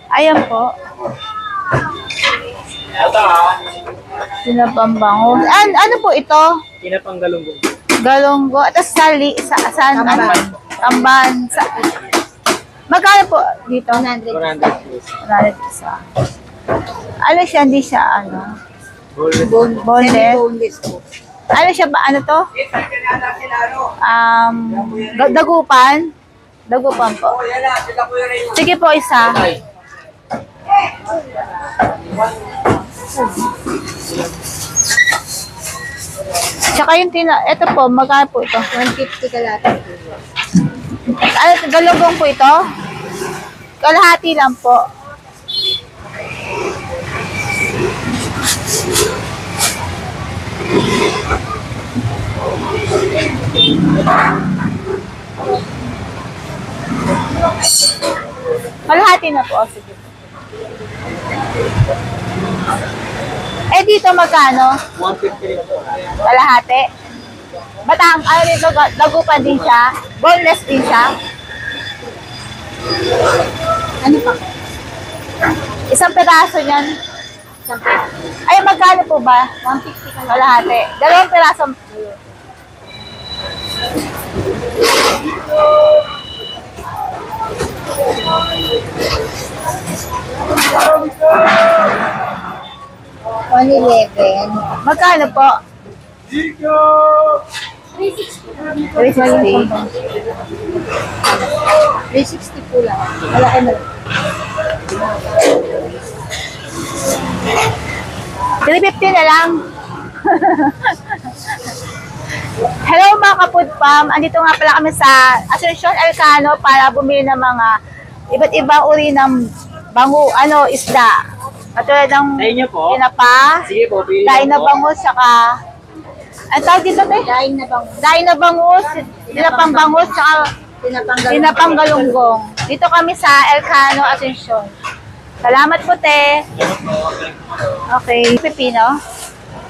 Ayan po. Tinapang bangus. Ano po ito? Tinapang galunggong. Galunggo. At sali, saan? Tamban. Magkano po dito? 100 pesos. 100 isa. Ano siya? Hindi siya, ano? Boneless. Boneless. Ano siya ba? Ano to? Dagupan? Dagupan po. Sige po, isa. Tsaka yung ito po, magkano po ito? 150 kalahati. Ano, galunggong po ito? Kalahati lang po. Kalahati na po. Oh, sige. Eh, dito magkano? 150 po. Kalahati. Batang, ano dito, dagupan din siya? Boneless din siya? Ano pa? Isang peraso niyan. Ay, magkano po ba? 150 Kalahati. Dalawang peraso. Magkano po? 360. 360 po lang. Malaki na lang. 350 na lang. Hello mga ka-food fam. Andito nga pala kami sa Asuncion Elcano para bumili ng mga iba't ibang uri ng isda. Katulad ng tinapa, daing na bangus, saka ang tawag dito, te? Daing na bangus. Daing na bangus, tinapang bangus, saka tinapang galunggong. Dito kami sa Elcano, Asuncion. Salamat po, te. Okay. Pipino.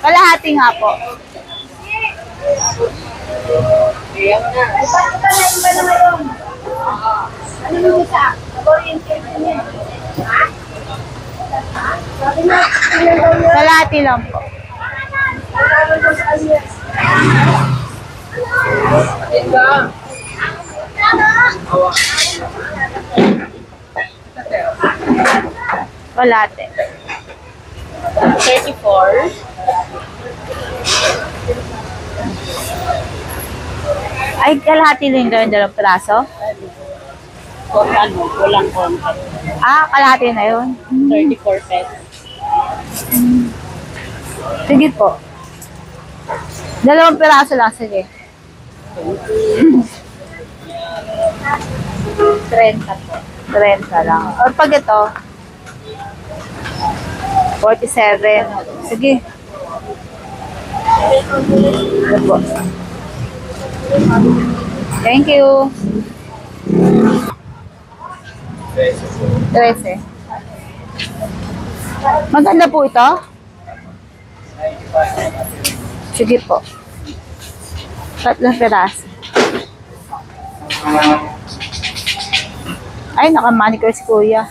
Kalahati nga po. Ano mo isa? Orientation niya. Ha? Kalahati lang po. Kalahati. 34. Ay, kalahati lang yung dalawang peraso? Walang contact. Ah, kalahati na yun. 34 pesos. Sige po. Dalawang peraso lang, sige. 30 po. 30 lang. Or pag ito, 47. Sige. Ito po. Thank you. 13. Maganda po ito? Sige po. 3 peraso. Ay, naka-manicure si kuya.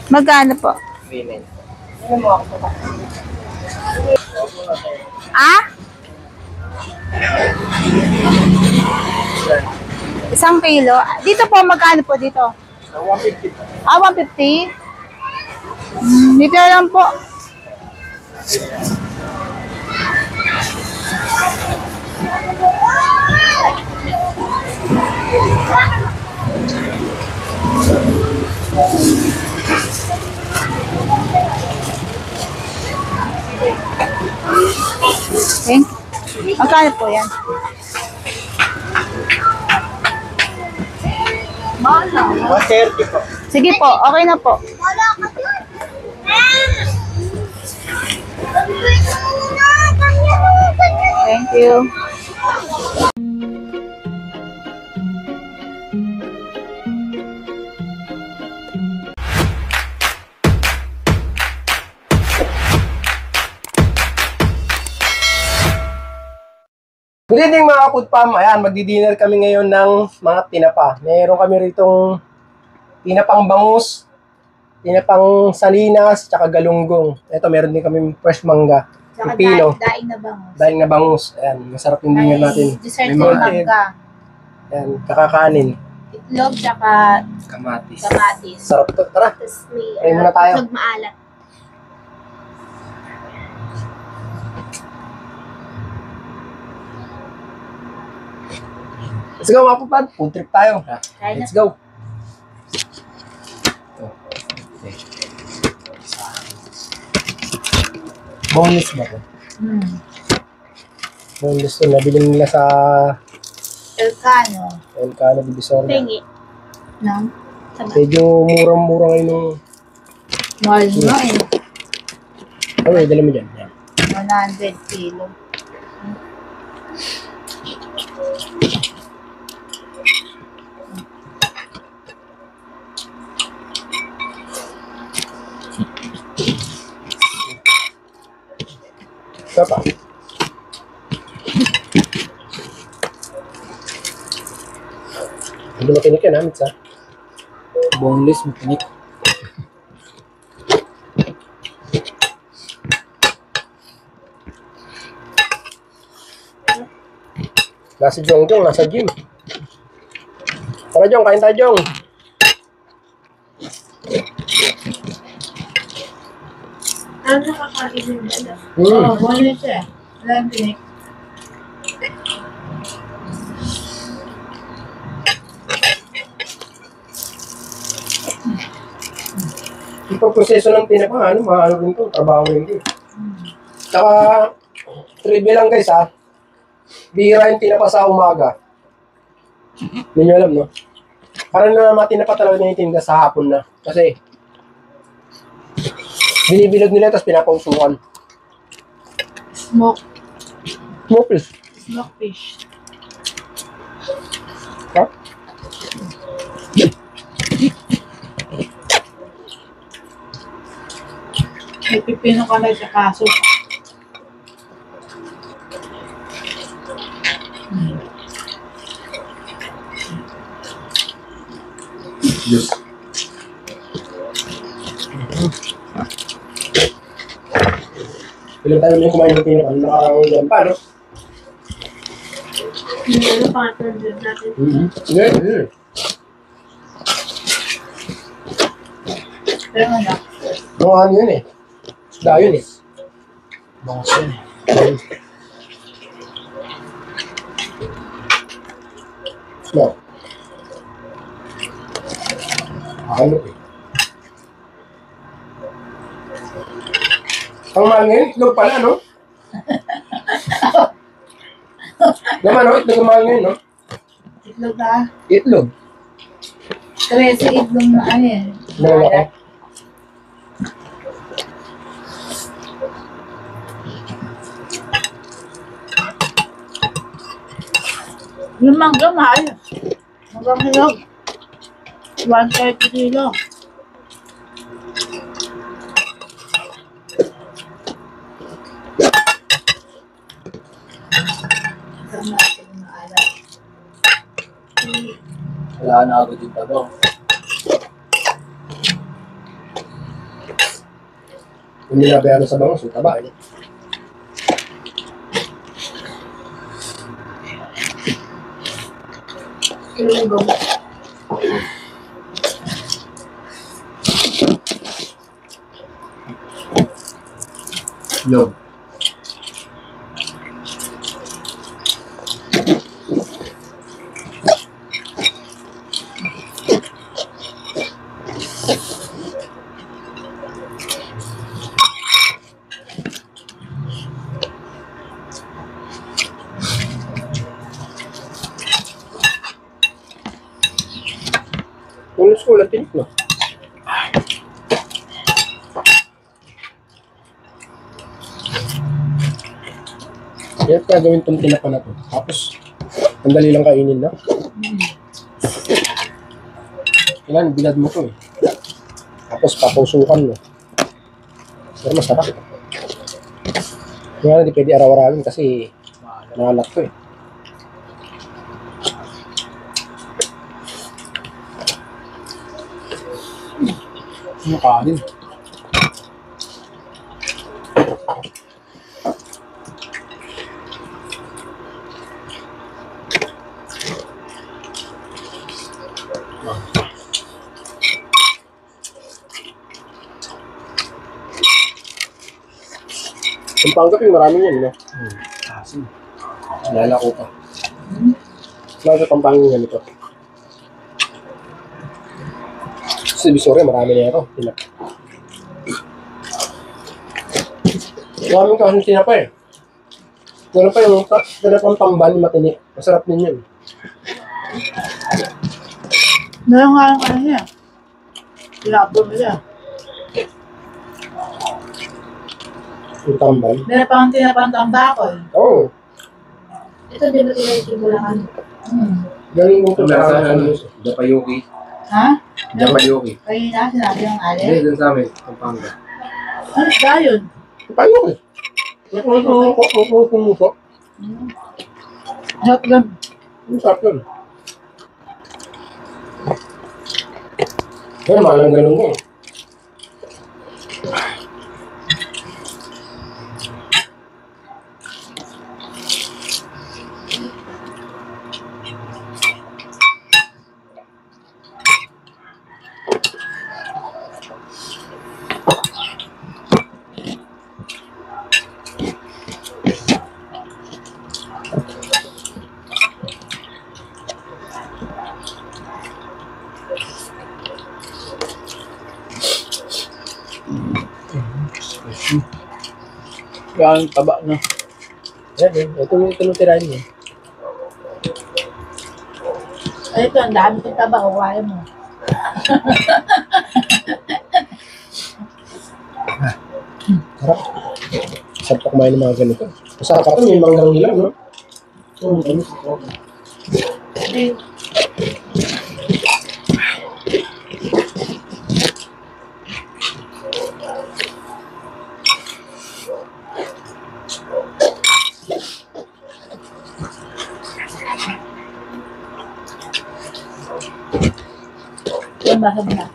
Magkano po? Ah? Isang kilo. Dito po, magkano po dito? 150. Ah, 150? Dito lang po. Thank you. Magkano po yan? Mana? 130 po. Sige po, okay na po. Wala ka dun. Thank you. Good evening mga food fam. Ayan, magdi-dinner kami ngayon ng mga tinapa. Meron kami ritong tinapang bangus, tinapang salinas, tsaka galunggong. Ito, meron din kami fresh mangga. Tsaka Pipino. daing na bangus. Daing na bangus. Ayan, masarap yung dinner natin. Dessert May ng mga mangga. Ayan, kakakanin. Itlog, tsaka Kamatis. kamatis. Sarap to. Tara, Tapos may kain muna tayo. itlog maalat. Let's go mga pupad. Food trip tayo. Kain na. Let's go. Boneless ba to? Boneless to. Nabili nila sa Elcano. Elcano Divisoria. Pengi. No? Medyo murang-mura ngayon nung... Mahal nga eh. Okay, dala mo dyan. Yan. 100 kilo. Ito pa. Hindi matinik yan, ha, Mitsa? Boneless, matinik. Nasa Jongjong, nasa gym. Tara, Jong, kain tayo, Jong. Ano nakakain yung dala? Oo, bonus eh. Alam tinik. Ito proseso ng tinapa, ano, mahalo rin to, trabaho rin to. Tsaka, trivia lang guys ha, bihira yung tinapa sa umaga. Hindi nyo alam, no? Parang na matinapa talaga na yung tinda sa hapon na. Kasi, binibilog nila tapos pinapausukan. Smoke. Smokeless. Smoke fish. Ha? May pipino ka na sa kaso. Yes. Ilang tayo na yung kumain ng tinapa, nakakang pa, no? Yung ano pa nga natin. Yeah, yeah. Pero ano? Mga ano yun eh. Isda yun eh. Bangus yun eh. No. Ano eh. Ang mahal ngayon, itlog pala, no? Naman, no? Itlog ang mahal ngayon, no? Itlog na. Itlog. 13 itlog na ano eh. Nalalaki. Yung mangga mahal. Manggang hilog. 130 kilo. Wala na agad yung tabaw. Kung ninabayaan sa bangus, yung taba, eh. Log. Kung school, at tinik, no? Kaya gagawin itong tinapa na to. Tapos, ang dali lang kainin na. Kailan, bilad mo to eh. Tapos, papusukan mo. Pero masarap. Kaya hindi pwede araw-arawin kasi malat to eh. Yung kanin. Pampanga yung marami yan, no? Asin. Alala ko pa. Wala sa Pampanga yung ganito. Sa Divisoria, marami na ito. Maraming kasing tinapa eh. Meron pa yung tinapang tambal, matini. Masarap din yun. Meron nga yung ano niya. Tinapon nila. Yung tambal. Meron pa ang tinapang tambakol. Oo. Ito, di ba tinatibulakan? Galing mo ito Nasa sa ano, Japayuki. Ha? Japayuki. Kanina sinabi ng Hindi, ale. dun sa amin. Pampanga. Ano ba yun? Paano eh? Kumuso. Sarap lang. Ang sarap yun. Pero malang ganun ko. Yan, taba na. Yan eh. Ito yung tirahin mo. Ito, ang dami kong taba. Kaya mo. Sarap. Sarap pa kumain ng mga ganito. Masarap pa ito. May manggang nila, no? Oo, ganito. Yan, basa mo na.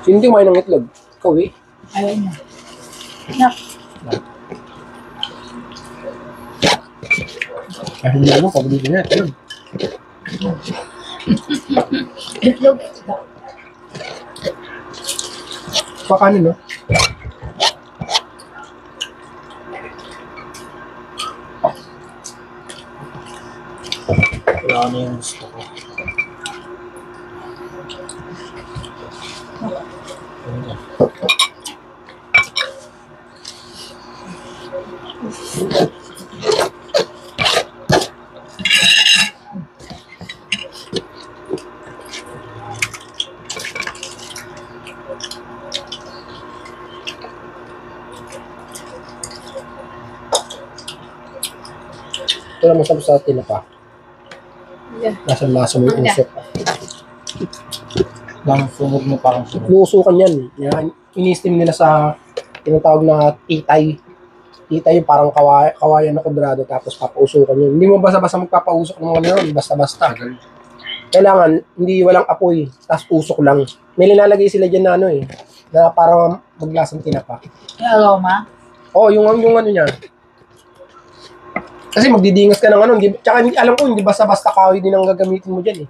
Hindi kumain ng itlog. Ikaw eh. Ayaw niya. Nak. Kahit hindi mo, paborito niya. Itlog. Itlog. Pakanin, no? Wala na yung gusto ko. Ito lang masarap sa tinapa. Yeah. Lasa mo yung usok. Lang sunog mo parang sunog. Luusukan yan. Yan. Ini-steam nila sa tinatawag na titay. Titay yung parang kawayan na kudrado tapos papausukan yun. Hindi mo basta-basta magpapausok ng mga yun. Basta-basta. Kailangan, hindi walang apoy. Tapos usok lang. May linalagay sila dyan na ano eh. Na parang maglasang tinapa. Yung aroma. Oo, yung ano niya. Kasi magdidingas ka ng ano. Tsaka alam ko, hindi basta-basta kahoy din ang gagamitin mo dyan eh.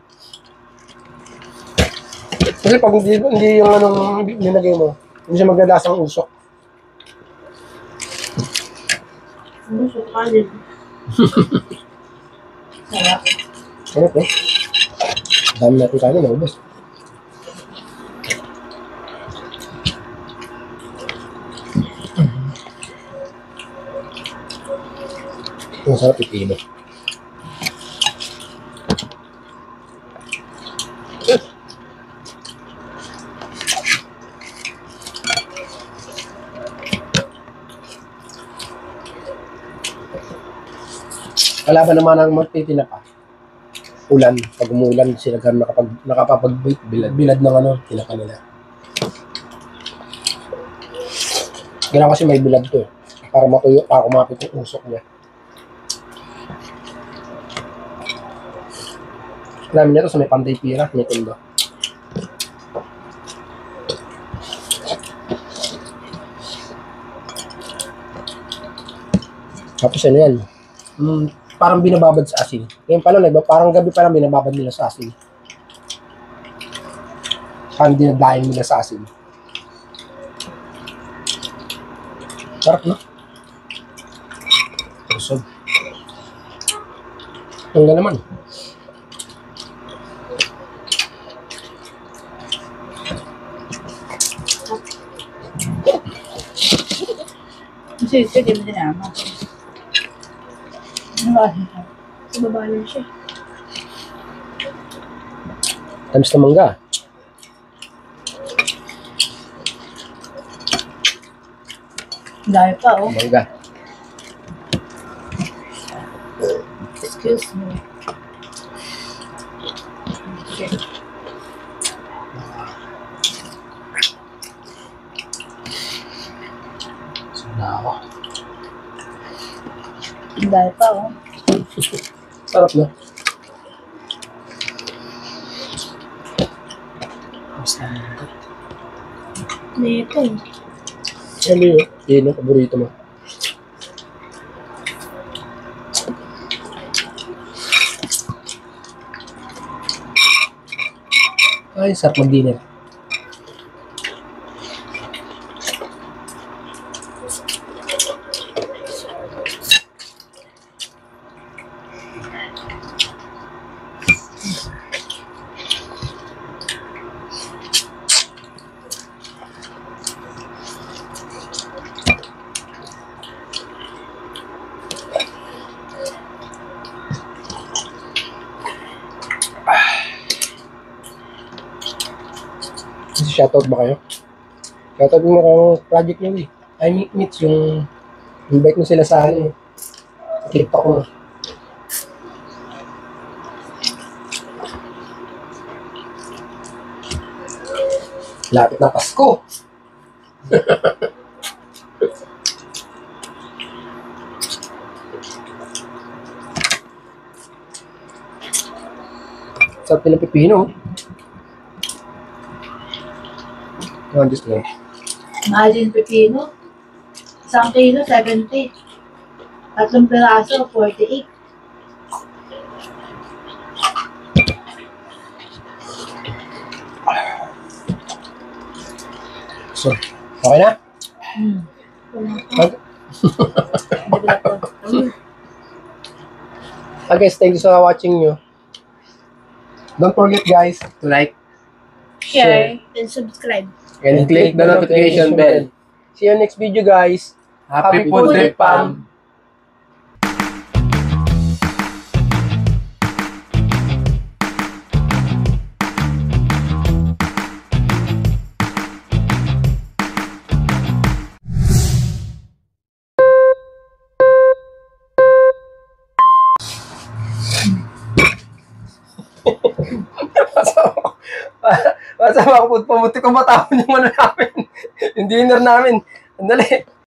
Kasi pag hindi yung anong nilagay mo, hindi siya maglalasang usok. Busok ka din. Sarap. Sarap eh. Dami natin kanin, naubos. Ang sarap ipino. Wala ba naman ang magtitinapa? Ulan. Pag umulan, sila gano'n nakapag-wait, bilad ng ano, tinapa nila. Ganun kasi may bilad to eh. Para matuyo, para kumapit yung usok niya. Alam niya to sa may Panday Pira, may tindo. Tapos ano yan? Parang binababad sa asin. Ngayon pa lang, parang gabi pa lang binababad nila sa asin. Parang dinadayin nila sa asin. Sarap, no? Busog. Ang naman. Kasi ito, di mo dinama. Ano ba? Sa baba lang siya. Tamis na mangga. Dahil pa, oh. Mangga. Excuse me. Okay. Sinawa. Dahil pa, oh. Sarap na. Basta naman. Dito. Ano yun? Yun ang paborito mo. Ay, sarap mag-dinner. Shoutout ba kayo? Shoutout mo kang project nyo eh. I meet yung invite mo sila sa ano eh. Clip ako. Lapit na Pasko. Sarap nilang pipino. Ano just lang. Mahal din pepino. 1 kilo, 70. 3 piraso, 48. So, okay na? Okay, guys, thank you for watching nyo. Don't forget guys to like, Share and subscribe. and click the notification bell. See you next video guys. Happy food trip, Pam! Masama ako po, pamuti ko matapon yung ano namin. Yung dinner namin. Andali.